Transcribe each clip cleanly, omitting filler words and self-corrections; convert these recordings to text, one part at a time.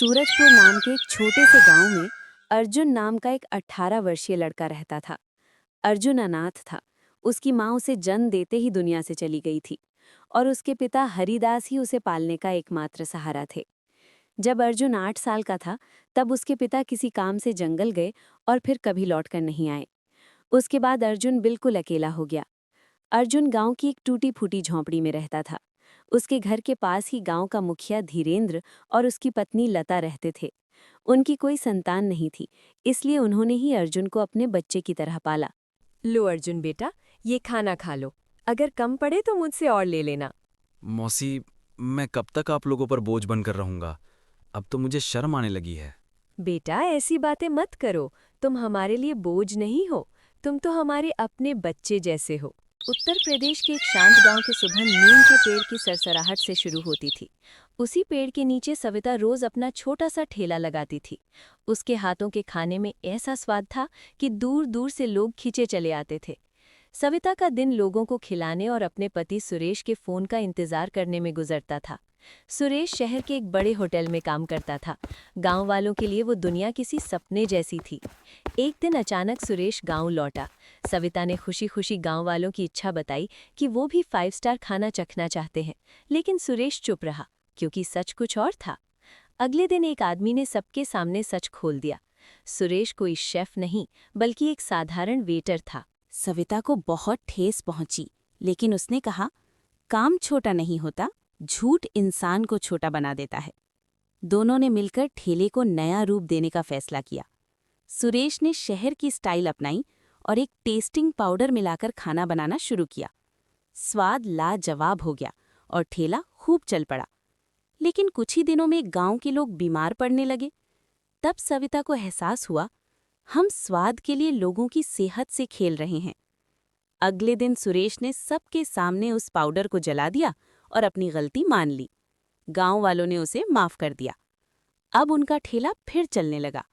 सूरजपुर नाम के एक छोटे से गांव में अर्जुन नाम का एक 18 वर्षीय लड़का रहता था। अर्जुन अनाथ था। उसकी माँ उसे जन्म देते ही दुनिया से चली गई थी और उसके पिता हरिदास ही उसे पालने का एकमात्र सहारा थे। जब अर्जुन 8 साल का था, तब उसके पिता किसी काम से जंगल गए और फिर कभी लौटकर नहीं आए। उसके बाद अर्जुन बिल्कुल अकेला हो गया। अर्जुन गांव की एक टूटी-फूटी झोंपड़ी में रहता था। उसके घर के पास ही गांव का मुखिया धीरेंद्र और उसकी पत्नी लता रहते थे। उनकी कोई संतान नहीं थी, इसलिए उन्होंने ही अर्जुन को अपने बच्चे की तरह पाला। लो अर्जुन बेटा, ये खाना खा लो। अगर कम पड़े तो मुझसे और ले लेना। मौसी, मैं कब तक आप लोगों पर बोझ बनकर रहूंगा? अब तो मुझे शर्म आने लगी है। बेटा ऐसी बातें मत करो। तुम हमारे लिए बोझ नहीं हो, तुम तो हमारे अपने बच्चे जैसे हो। उत्तर प्रदेश के एक शांत गांव की सुबह नीम के पेड़ की सरसराहट से शुरू होती थी। उसी पेड़ के नीचे सविता रोज अपना छोटा सा ठेला लगाती थी। उसके हाथों के खाने में ऐसा स्वाद था कि दूर दूर से लोग खींचे चले आते थे। सविता का दिन लोगों को खिलाने और अपने पति सुरेश के फोन का इंतजार करने में गुजरता था। सुरेश शहर के एक बड़े होटल में काम करता था। गांव वालों के लिए वो दुनिया किसी सपने जैसी थी। एक दिन अचानक सुरेश गांव लौटा। सविता ने खुशी खुशी गांव वालों की इच्छा बताई कि वो भी 5 स्टार खाना चखना चाहते हैं, लेकिन सुरेश चुप रहा क्योंकि सच कुछ और था। अगले दिन एक आदमी ने सबके सामने सच खोल दिया। सुरेश कोई शेफ नहीं, बल्कि एक साधारण वेटर था। सविता को बहुत ठेस पहुंची, लेकिन उसने कहा, काम छोटा नहीं होता, झूठ इंसान को छोटा बना देता है। दोनों ने मिलकर ठेले को नया रूप देने का फैसला किया। सुरेश ने शहर की स्टाइल अपनाई और एक टेस्टिंग पाउडर मिलाकर खाना बनाना शुरू किया। स्वाद लाजवाब हो गया और ठेला खूब चल पड़ा। लेकिन कुछ ही दिनों में गांव के लोग बीमार पड़ने लगे। तब सविता को एहसास हुआ, हम स्वाद के लिए लोगों की सेहत से खेल रहे हैं। अगले दिन सुरेश ने सबके सामने उस पाउडर को जला दिया और अपनी गलती मान ली। गांव वालों ने उसे माफ कर दिया। अब उनका ठेला फिर चलने लगा,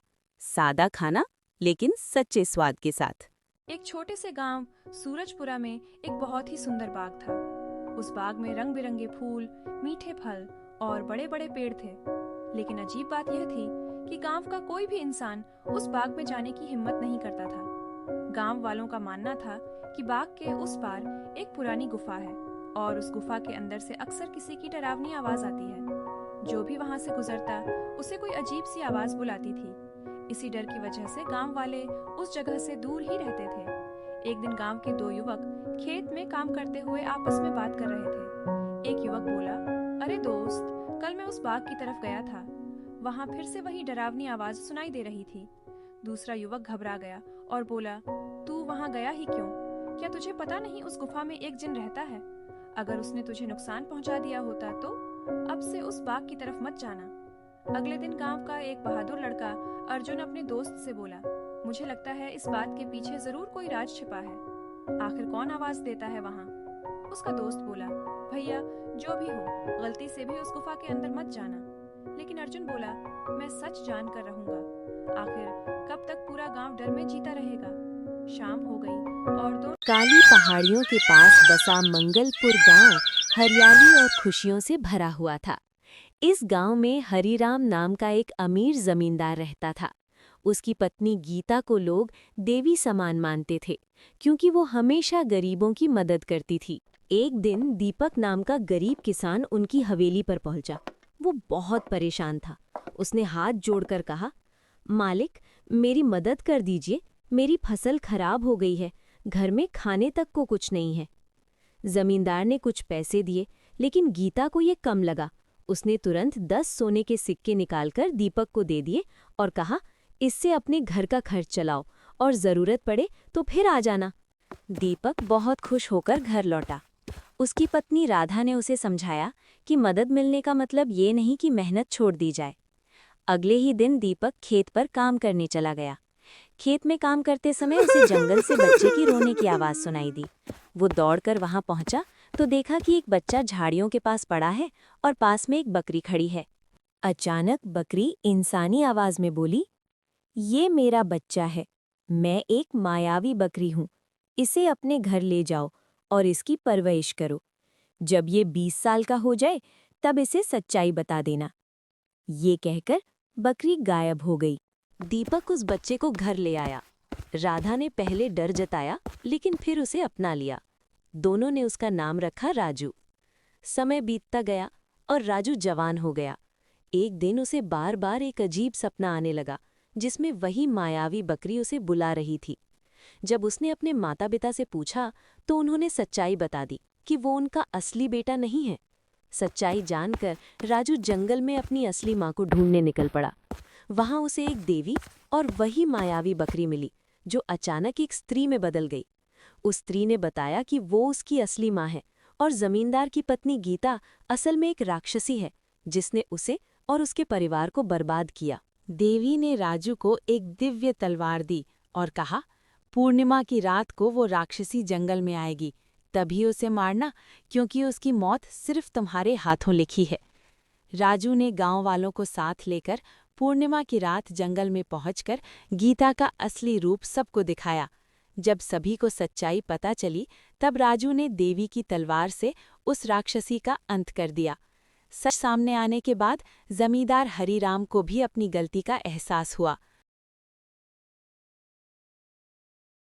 सादा खाना लेकिन सच्चे स्वाद के साथ। एक छोटे से गांव सूरजपुरा में एक बहुत ही सुंदर बाग था। उस बाग में रंग बिरंगे फूल, मीठे फल और बड़े बड़े पेड़ थे। लेकिन अजीब बात यह थी कि गांव का कोई भी इंसान उस बाग में जाने की हिम्मत नहीं करता था। गांव वालों का मानना था कि बाग के उस पार एक पुरानी गुफा है और उस गुफा के अंदर से अक्सर किसी की डरावनी आवाज आती है। जो भी वहां से गुजरता उसे कोई अजीब सी आवाज बुलाती थी। इसी डर की वजह से गांव वाले उस जगह से दूर ही रहते थे। एक दिन गांव के 2 युवक खेत में काम करते हुए आपस में बात कर रहे थे। एक युवक बोला, अरे दोस्त, कल मैं उस बाग की तरफ गया था। वहां फिर से वही डरावनी आवाज सुनाई दे रही थी। दूसरा युवक घबरा गया और बोला, तू वहां गया ही क्यों? क्या तुझे पता नहीं उस गुफा में एक जिन रहता है? अगर उसने तुझे नुकसान पहुंचा दिया होता तो अब से उस बाग की तरफ मत जाना। अगले दिन गांव का एक बहादुर लड़का अर्जुन अपने दोस्त से बोला, मुझे लगता है इस बात के पीछे जरूर कोई राज छिपा है। आखिर कौन आवाज देता है वहां? उसका दोस्त बोला, भैया जो भी हो, गलती से भी उस गुफा के अंदर मत जाना। लेकिन अर्जुन बोला, मैं सच जान कर रहूंगा। आखिर कब तक पूरा गांव डर में जीता रहेगा? शाम हो गई और काली पहाड़ियों के पास बसा मंगलपुर गांव हरियाली और खुशियों से भरा हुआ था। इस गांव में हरिराम नाम का एक अमीर जमींदार रहता था। उसकी पत्नी गीता को लोग देवी समान मानते थे, क्योंकि वो हमेशा गरीबों की मदद करती थी। एक दिन दीपक नाम का गरीब किसान उनकी हवेली पर पहुंचा। वो बहुत परेशान था। उसने हाथ जोड़कर कहा, मालिक, मेरी मदद कर दीजिए, मेरी फसल खराब हो गई है, घर में खाने तक को कुछ नहीं है। जमींदार ने कुछ पैसे दिए, लेकिन गीता को ये कम लगा। उसने तुरंत 10 सोने के सिक्के निकालकर दीपक को दे दिए और कहा, इससे अपने घर का खर्च चलाओ और जरूरत पड़े तो फिर आ जाना। दीपक बहुत खुश होकर घर लौटा। उसकी पत्नी राधा ने उसे समझाया कि मदद मिलने का मतलब ये नहीं कि मेहनत छोड़ दी जाए। अगले ही दिन दीपक खेत पर काम करने चला गया। खेत में काम करते समय उसे जंगल से बच्चे की रोने की आवाज सुनाई दी। वो दौड़कर वहां पहुंचा तो देखा कि एक बच्चा झाड़ियों के पास पड़ा है और पास में एक बकरी खड़ी है। अचानक बकरी इंसानी आवाज में बोली, ये मेरा बच्चा है, मैं एक मायावी बकरी हूँ, इसे अपने घर ले जाओ और इसकी परवरिश करो। जब ये 20 साल का हो जाए तब इसे सच्चाई बता देना। ये कहकर बकरी गायब हो गई। दीपक उस बच्चे को घर ले आया। राधा ने पहले डर जताया, लेकिन फिर उसे अपना लिया। दोनों ने उसका नाम रखा राजू। समय बीतता गया और राजू जवान हो गया। एक दिन उसे बार बार एक अजीब सपना आने लगा, जिसमें वही मायावी बकरी उसे बुला रही थी। जब उसने अपने माता पिता से पूछा तो उन्होंने सच्चाई बता दी कि वो उनका असली बेटा नहीं है। सच्चाई जानकर राजू जंगल में अपनी असली माँ को ढूंढने निकल पड़ा। वहां उसे एक देवी और वही मायावी बकरी मिली, जो अचानक एक स्त्री में बदल गई। उस स्त्री ने बताया कि वो उसकी असली माँ है और जमींदार की पत्नी गीता असल में एक राक्षसी है, जिसने उसे और उसके परिवार को बर्बाद किया। देवी ने राजू को एक दिव्य तलवार दी और कहा, पूर्णिमा की रात को वो राक्षसी जंगल में आएगी, तभी उसे मारना, क्योंकि उसकी मौत सिर्फ तुम्हारे हाथों लिखी है। राजू ने गांव वालों को साथ लेकर पूर्णिमा की रात जंगल में पहुंचकर गीता का असली रूप सबको दिखाया। जब सभी को सच्चाई पता चली, तब राजू ने देवी की तलवार से उस राक्षसी का अंत कर दिया। सच सामने आने के बाद जमींदार हरीराम को भी अपनी गलती का एहसास हुआ।